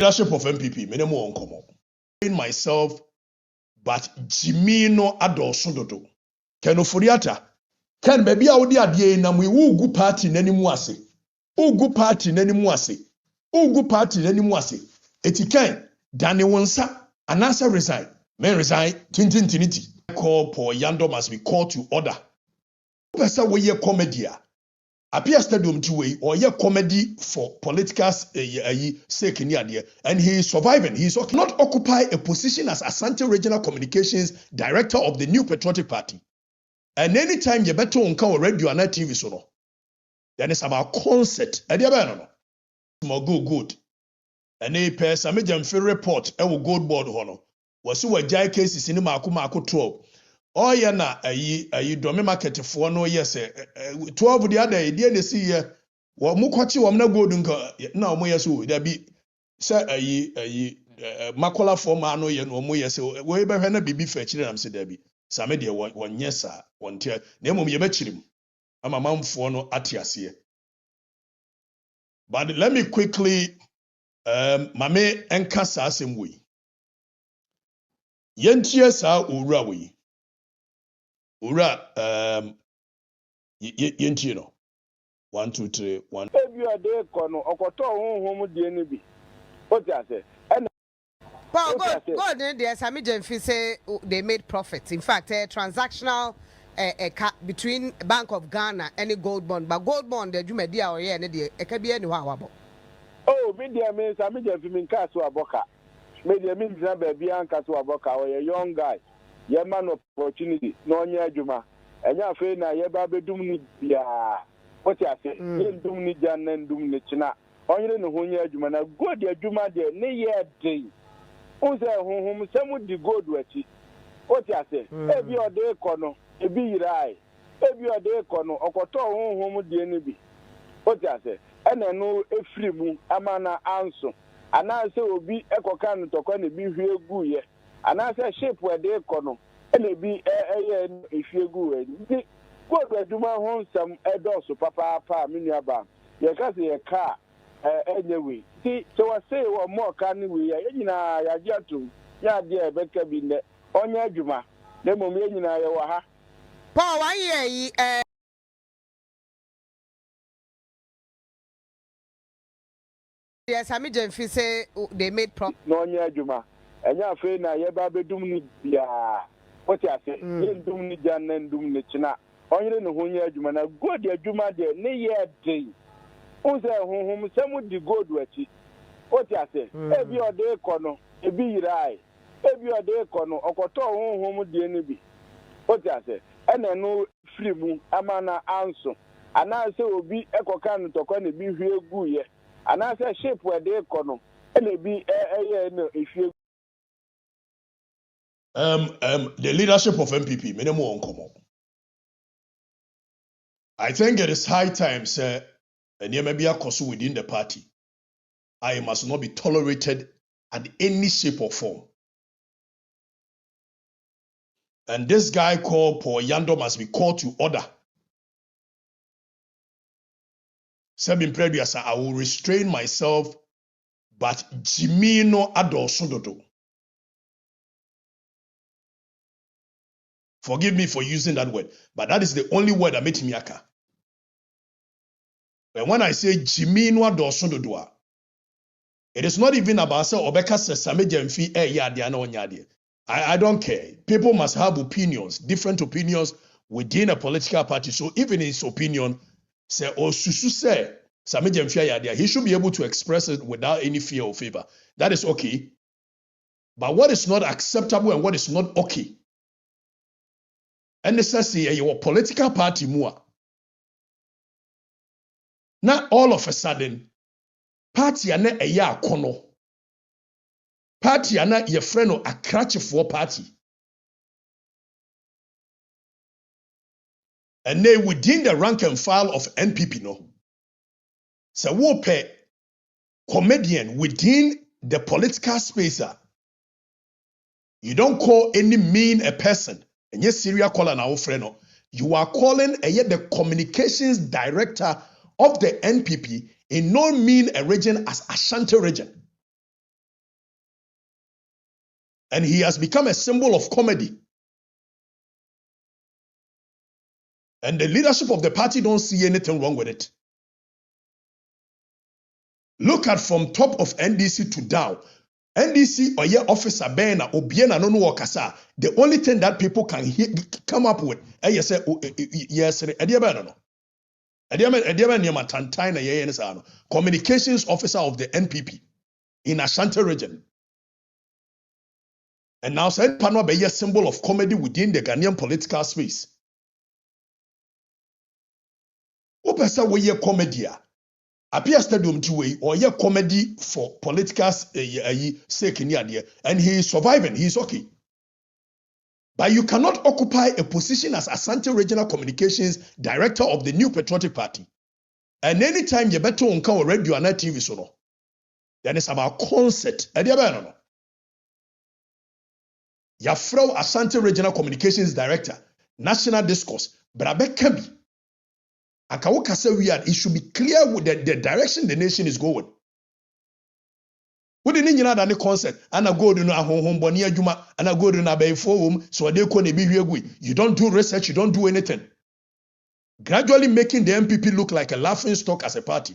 Leadership of NPP, minimum uncommon. In myself, but Jimino Adolsododo. Ken Ofori-Atta. Ken baby audi adie na mwe ugu party nani muase. Ugu party nani muase. Ugu party nani muase. Eti ken, Dani Wonsa, anasa resign. Men resign, tintiniti. Call for Yandoh must be called to order. Pesa we ye comedy. Appear stadium to way or ye comedy for political sake in the and he is surviving. He is not occupy a position as Asante Regional Communications Director of the New Patriotic Party. And anytime you better on our radio and TV so then it's about concert. And you know, good. And a person made them fair report. I will gold board honor. Was so a jai cases in the Maku 12. Oh yeah na ayi dome market for no yes 12 the other idea they see here wo mukwachi wo na gold nka na omo yeso there be say ayi makola form ano ye no omo yeso we be hwe na bibi fa chire am say there be same de won yesa won tie na emom ye ba chirim ama manfo no atiase. But let me quickly mame enka sa asem we yentie sa owura we Ura, you know, 1, 2, 3, 1. If you are there, Kono, Okoto, home with the enemy. What I say? And God, there's Sami Jenfi say they made profits. In fact, a transactional between Bank of Ghana and a gold bond, but gold bond, the Jumedia or yeah, it can be anywhere. Oh, media means Sami Jenfi in Casua Boca. Media means baby and Casua Boca or a young guy. Your man opportunity, no near Juma. And you're afraid now, you're baby doom ya. What you say? You doom ni Jan and doom ni China. Only no one year Juma. Now, good year Juma, dear, nay year day. Who's there whom some would be good with it? What you say? Every day, Kono, a be right. Every day, Kono, Okoto, home with the enemy. What you say? And I know a free moon, a manner answer. And I say, will be a cocan to con be real good. And I say, shape where they come, and it be if you go and go to do my home some adults, papa, miniaba. You can see a car anyway. See, so I say, what more can we? You know, I get to, yeah, dear, better be there. On your Juma, the moment you know, Paul, why yes, Sami Jenfi say they made profit. No, near Juma. And you're afraid now, you're baby doom ya. What you say? You doom ni Jan and doom ni China. Only no one year Juma. Now, good year Juma, dear, nay year day. Who's there whom some would be good with it? What you say? Every day, Kono, a be right. Every day, Kono, Okoto, home with the enemy. What you say? And I know free moon, a manner answer. And I say, will be a cocan to con be real good. And I say, shape where they Kono. And it be if you. The leadership of NPP, minimum uncommon. I think it is high time, sir, and there may be a cause within the party. I must not be tolerated at any shape or form. And this guy called Paul Yandoh must be called to order. Sebin previous, I will restrain myself, but Jimino Adolsododo. Forgive me for using that word, but that is the only word that made me aka. But when I say Jimino Adolsododo, it is not even about say Obeka Sesame Jemfi yadi no nyadi. I don't care. People must have opinions, different opinions within a political party. So even his opinion, say or susu say Same Jemfi yadi, he should be able to express it without any fear or favor. That is okay. But what is not acceptable and what is not okay? And this says your political party more. Now all of a sudden, party ane eya kono. Party ane ye friend a crutch for party. And they within the rank and file of NPP no. So wo pe comedian within the political space. You don't call any mean a person. And yes, serial caller now, friend. You are calling the communications director of the NPP in no mean a region as Ashanti region. And he has become a symbol of comedy. And the leadership of the party don't see anything wrong with it. Look at from top of NDC to down. NDC or your officer Bena or Biena no Wakasa. The only thing that people can come up with, yes, communications officer of the NPP in Ashanti region. And now said Panwa be a symbol of comedy within the Ghanaian political space. Opesa we ye comedy. Appear stadium to way or ye comedy for political sake in idea, and he is surviving, he is okay. But you cannot occupy a position as Ashanti Regional Communications Director of the New Patriotic Party. And anytime you better on come radio and TV so no. Then it's about concert. Yafro Ashanti Regional Communications Director, National Discourse, Brabe Kebi. Akawoka say it should be clear with the direction the nation is going. What didn't you know that concert? And I go to no home bonia juma, and I go to na bay forum, so they couldn't be here. You don't do research, you don't do anything. Gradually making the NPP look like a laughing stock as a party.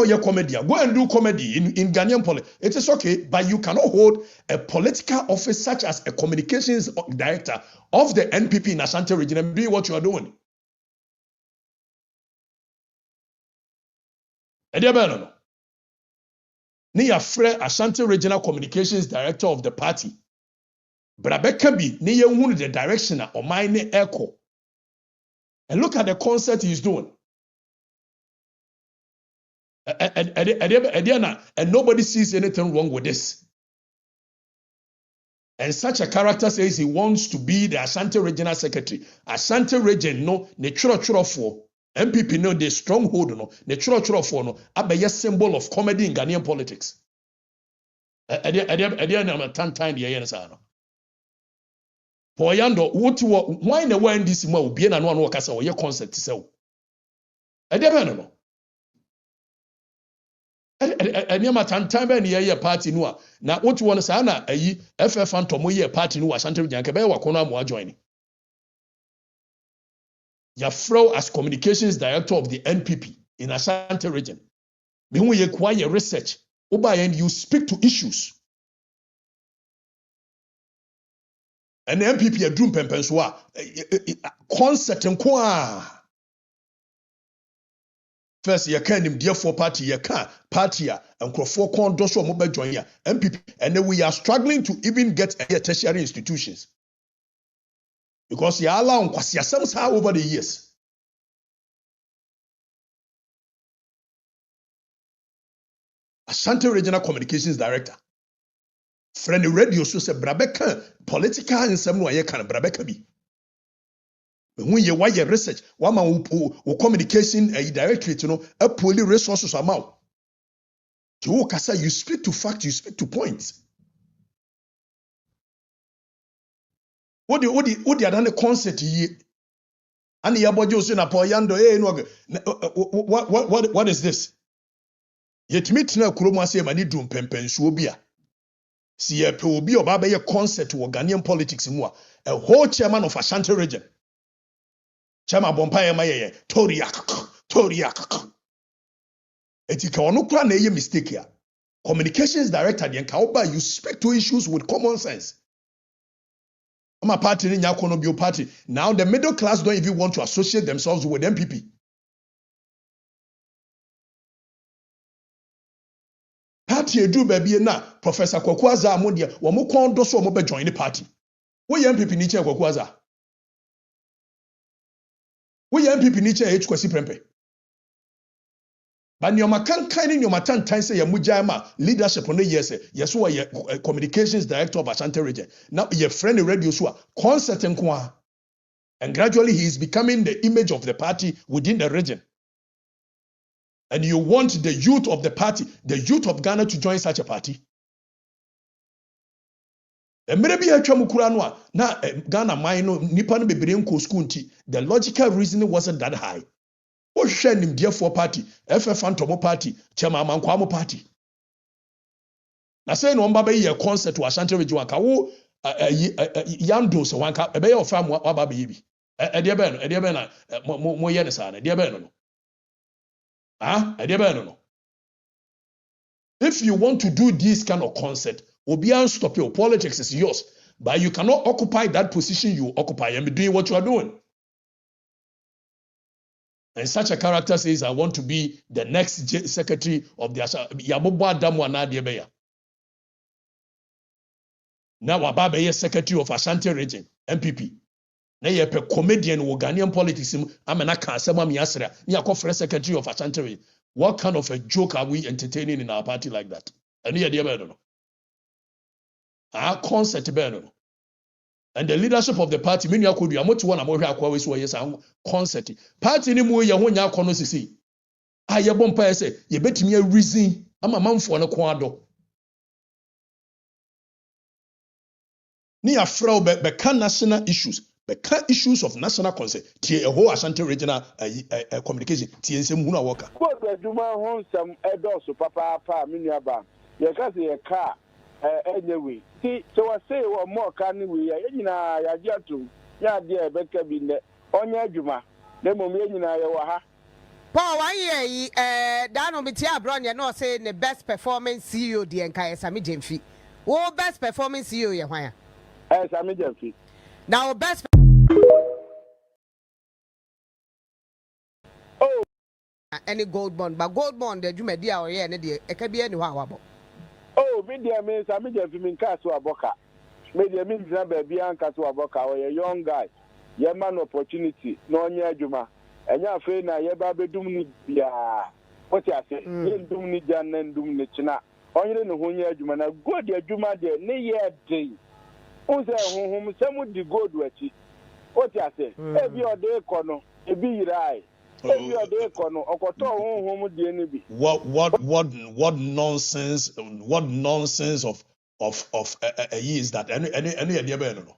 Your comedy. Go and do comedy in Ghanaian politics. It is okay, but you cannot hold a political office such as a communications director of the NPP in Ashanti region and be what you are doing. Niya Fre Ashanti Regional Communications Director of the party. Brabeka bi niya who the direction of mine echo. And look at the concert he's doing. And nobody sees anything wrong with this. And such a character says he wants to be the Ashanti Regional Secretary. Ashanti Region, no, ne churo for NPP, no, the stronghold, no, ne churo for no, a symbol of comedy in Ghanaian politics. For Yandoh, why the one this will be an one worker or your concert to sell? I never know. And your time and ye party no na what you want to say na ayi FF Phantom ye party no Ashanti Region kebe wa kono am join. Yafro as communications director of the NPP in Ashanti Region. Me hu ye kwa ye research oba and you speak to issues. And the NPP adum pempen so a concept nko a first, you can't him dear for party, you can't party and for condoso mobile join ya MPP, and then we are struggling to even get tertiary institutions because you allow somehow over the years. Ashanti Regional Communications Director, friendly radio so say Brabeka political and some way can Brabeka be. When you wire research, one man who communication a directorate, you know, a poorly resources amount. To say you speak to facts, you speak to points. What the other concept here? And the about you na po Yandoh, what is this? Yet meet na kuromo ase mani dum pempen so bia. Si ye pe obi oba be ye concept wo Ghanaian politics mu a whole chairman of Ashanti region. Chama bompaye maye Toriak. Etika ono kura na ye mistake ya. Communications director den ka oba you speak to issues with common sense. My party ni nyakono bio party. Now the middle class don't even want to associate themselves with NPP. Party edu baby na Professor Kwakwaza amodia wo mo kondo so mo be join the party. Wo ye NPP ni che Kwakwaza. We MPP ni che kwasi prempe. But nyoma kan ni nyoma tan say ya mujama leadership on the yes so ye communications director of Ashanti region. Now ye friend radio so concert nko and gradually he is becoming the image of the party within the region. And you want the youth of the party, the youth of Ghana to join such a party? Maybe na Ghana mine nipa no bebre nko school nti the logical reasoning wasn't that high. o hwe nimdiefo party FF Antomo party Chema Mankwamo party na say no mba be ye concert wa Ashanti region aka wo Yandoh so wanka ebe ye ofa mo aba be bi e de be na mo ye ne sa na de be no e de be no. If you want to do this kind of concert, obian stop your politics is yours, but you cannot occupy that position you occupy and be doing what you are doing. And such a character says, I want to be the next secretary of the Yabobo Adamu Anadebeya. Now Ababa secretary of Ashanti region, NPP. Now you a comedian who Ghanaian politics. I'm an Akasema Miasra. You are secretary of Ashanti region. What kind of a joke are we entertaining in our party like that? And here, dear Bernard, our concert Bernard, and the leadership of the party. Many are could be a much one among our always were yes, concert. Party ni mu ya honya kono sisi. Ah, ye bompa say ye betimi a reason. I'm a man for no kwado. Ni afro be can national issues. Beka issues of national concern. Tie a whole Ashanti regional communication. Tie nsem huna worker. But aduma hon some edoso papa miniaba. Ye ka say ye car anyway. See so I say what more can we ya nyina ya giatum. Ya de beka bi ne onya adwuma. Na mom ye nyina ye wa ha. Paul 1 year da no beti abron ye no say the best performing CEO de enka Sami Jemfi. Wo best performing CEO ye hwan ya? Sami Jemfi. Now best any gold bond, but gold bond the Juma dia or yeah, it can be anywhere. Oh, media means I mean, if you mean Castle Aboka, media means baby and Castle Aboka or a young guy, your man opportunity, no near Juma, and you're afraid now you're baby doom ya. What you say, you doom ni Jan and doom ni China, only no one year Juma, go dear Juma there, near year day. Who's home, some would be good with it. What you say, every day corner, a be right. What nonsense of is that any idea no.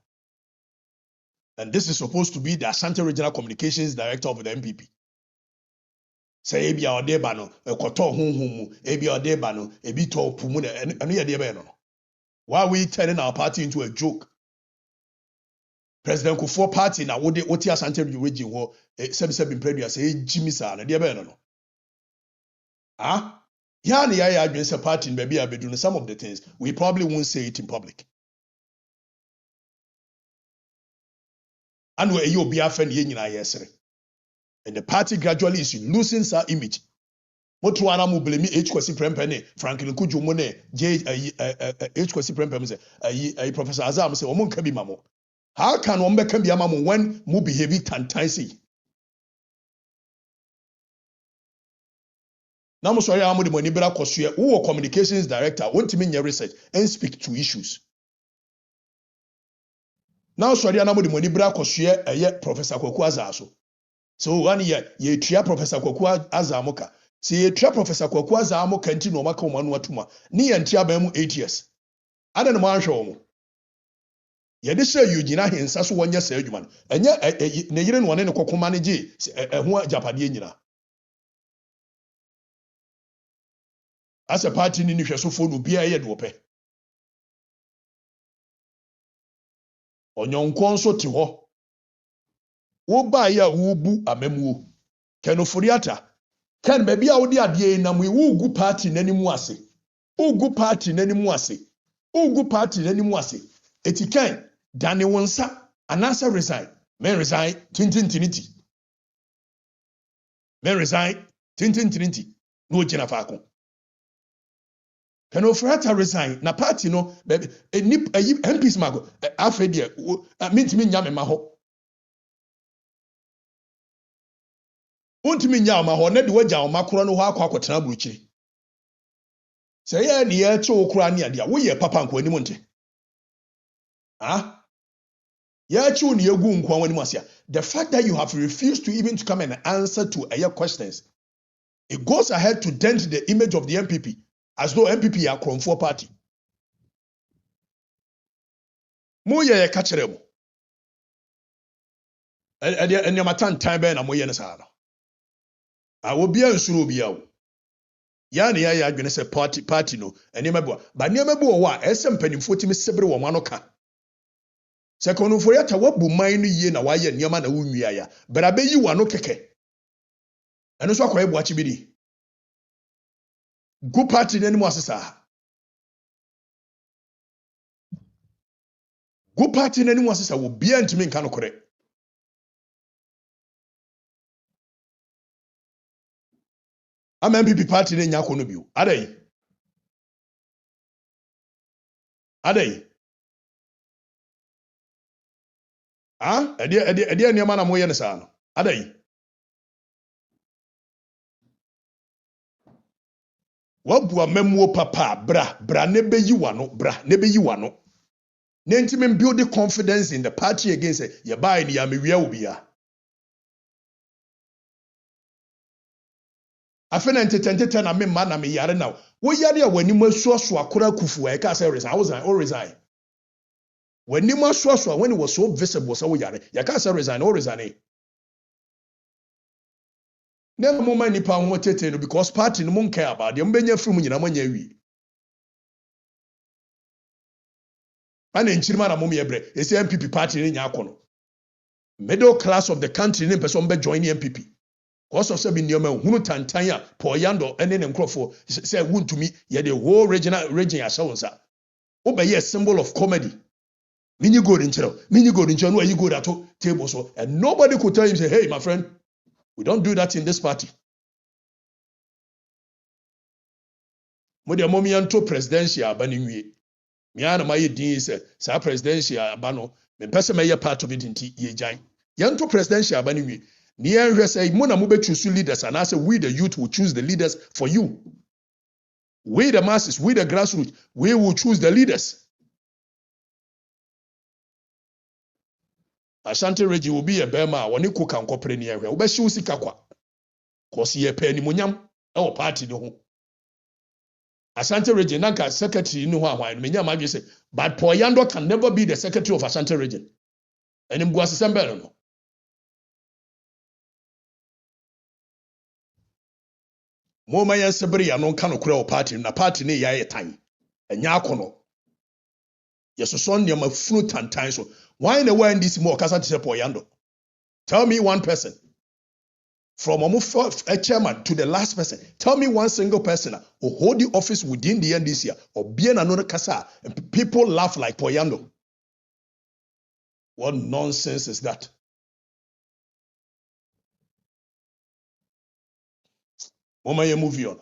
And this is supposed to be the Ashanti Regional Communications Director of the NPP. Say ebi odeba no ekoto honhom ebi odeba no ebi to pumu na any idea no. Why are we turning our party into a joke? President Kufuor party na wode oti Ashanti region ho sebi predu say Jimmy sa na de be no. Ya na ya adwen say party in baby abedu some of the things we probably won't say it in public. And we you be afen ye nyina yesere. And the party gradually is losing its image. Motu ana mu blame H kwesi prempene Franklin Kujumo ne J H kwesi prempene say Professor Azam say omo nka bi mamo. How can one become be mamo when mu behave tantansi? Now mo sorry amu de money bra kwosue who communications director won't mean your research and speak to issues. Now sorry anamu de money bra kwosue Professor Kwaku Azaso. So one year ye tria Professor Kwaku Azamoka. See ye tria Professor Kwaku Azamoka nti no maka omanu atuma. Ni ye ntia ba mu 8 years. Ada no man hwe omo. Ye de say you gina hensa so wonya sa adwuma no. Enye ne yire no ne kokoma ne gi ho japade nyina. As a party ni hwesofo no bia ye de ope. Onyonko nso te ho. Wo ba ya wo bu amamuo. Ken Ofori-Atta. Ken baby a wo de ade na mu wo gu party nanimu ase. Ugu party nanimu ase. Ugu party nanimu ase. Eti ken dane wonsa anasa resign. Men resign tintintiniti. Men resign tintintiniti. No gina faako. Ken Ofori-Atta resign na party no baby MPs mago afedie mintimi nya me ma ho. Untimi nya ma ho na de wagya o makoro no ho akwa buruchiri. Say ye ne ye che okura ne ade a wo ye papa nko anim nte. Ye che ne egu nko anim asia. The fact that you have refused to even to come and answer to your questions, it goes ahead to dent the image of the NPP as though NPP are Kromfo party. Mo ye ka kire mo. E yamatan time be na mo ye ne sa no. will be a suru be out. Yani ya gonna say party no, and never but never bo wa, SM penny 40 several wamanoka. Second Ofori-Atta wabu mine ye na waye nyama na unwia ya. But I bet you are no keke. And also kwa watch bidi. Go party nani mo asesa. Go party nani mo asesa wo bia ntimi nka no kore. Am NPP party ne nya kono biu. Adai. Ah, edi nyama na mo ye ne sa no. Adai. Wabua memuo papa bra ne beyi wano. Ne ntimi build the confidence in the party again say ye buy ni ya mewia obia. Afena ntete na me ma na me yare now. Wo yare a wani masuaso akora kufu e ka say resign. Wani masuaso when it was so visible so wo yare. Ya ka say resign. Never moment nipa ho tete no because party no mon care about them benya free mu nyina manya wi. Ana nchirima na mom yebre. Ese NPP party ni nya akono. Middle class of the country ni person be join NPP. Cause of sebi nneoma hunu tantan a Paul Yandoh ene ne nkrofo say wuntumi ye the whole region asawonsa. Wo be a symbol of comedy. Mini go nchero no you go that table so and nobody could tell him say hey my friend we don't do that in this party. Mo de momi anto presidential abani nwie. Me ana my din say sa presidential abano me pese me ye part of it nti ye jan. Yanto presidential abani nwie. Ni enhwe say mo na mo be choose leaders and I say we the youth will choose the leaders for you. We the masses, we the grassroots, we will choose the leaders. Ashanti region will be a bema woni ko kan kopre ni ehwe. Wo be hye usika kwa. Cause ye pe ni monyam e wo party no ho. Ashanti region nanka secretary ni ho ahwan me nyama adwe say but Paul Yandoh can never be the secretary of Ashanti region. Enim go assemble no. Mo ma yan sebre ya no nka no kura o party na party ne ya yetan. Enya akono. Yesoso nneema funu tantan so. Why in the way in this more kasa to Paul Yandoh? Tell me one person. From a chairman to the last person. Tell me one single person who hold the office within the NDC or be another kasa and people laugh like Paul Yandoh. What nonsense is that? Mama, you move on.